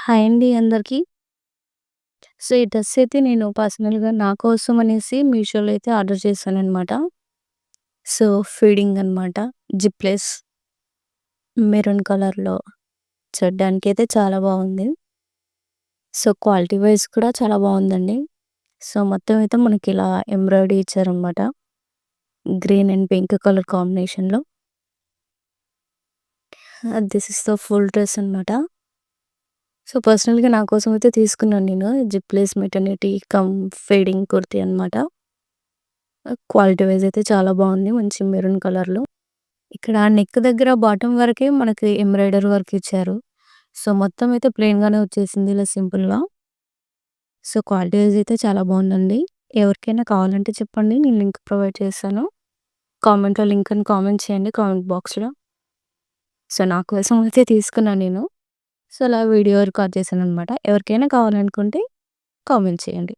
Hi అండి అందరికి. So, ఈ డ్రెస్ అయితే నేను పర్సనల్‌గా నా కోసం అనేసి మీషోలో అయితే ఆర్డర్ చేశాననమాట. సో, ఫీడింగ్ అనమాట. జిప్‌లెస్ మెరూన్ కలర్‌లో చూడ్డానికైతే చాలా బాగుంది. సో, క్వాలిటీ వైస్ కూడా చాలా బాగుందండి. సో, మొత్తం అయితే మనకిలా ఎంబ్రాయిడరీ ఇచ్చారనమాట. గ్రీన్ అండ్ పింక్ కలర్ కాంబినేషన్‌లో. This is the full dress అనమాట. సో, పర్సనల్‌గా నా కోసం అయితే తీసుకున్నాను నేను. జిప్‌లెస్ మెటర్నిటీ కమ్ ఫీడింగ్ కుర్తీ అనమాట. క్వాలిటీ వైస్ అయితే చాలా బాగుంది. మంచి మెరూన్ కలర్‌లో. ఇక్కడ నెక్ దగ్గర బాటమ్ వరకే మనకి ఎంబ్రాయిడరీ వర్క్ ఇచ్చారు. సో, మొత్తం అయితే ప్లెయిన్‌గానే వచ్చేసింది ఇలా సింపుల్‌గా. సో, క్వాలిటీ వైస్ అయితే చాలా బాగుందండి. ఎవరికైనా కావాలంటే చెప్పండి. నేను లింక్ ప్రొవైడ్ చేశాను. కామెంట్‌లో లింక్ అని కామెంట్ చేయండి కామెంట్ బాక్స్‌లో. సో, నా కోసం అయితే తీసుకున్నాను నేను. సో, అలా వీడియో రికార్డ్ చేశాననమాట. ఎవరికైనా కావాలనుకుంటే కామెంట్ చేయండి.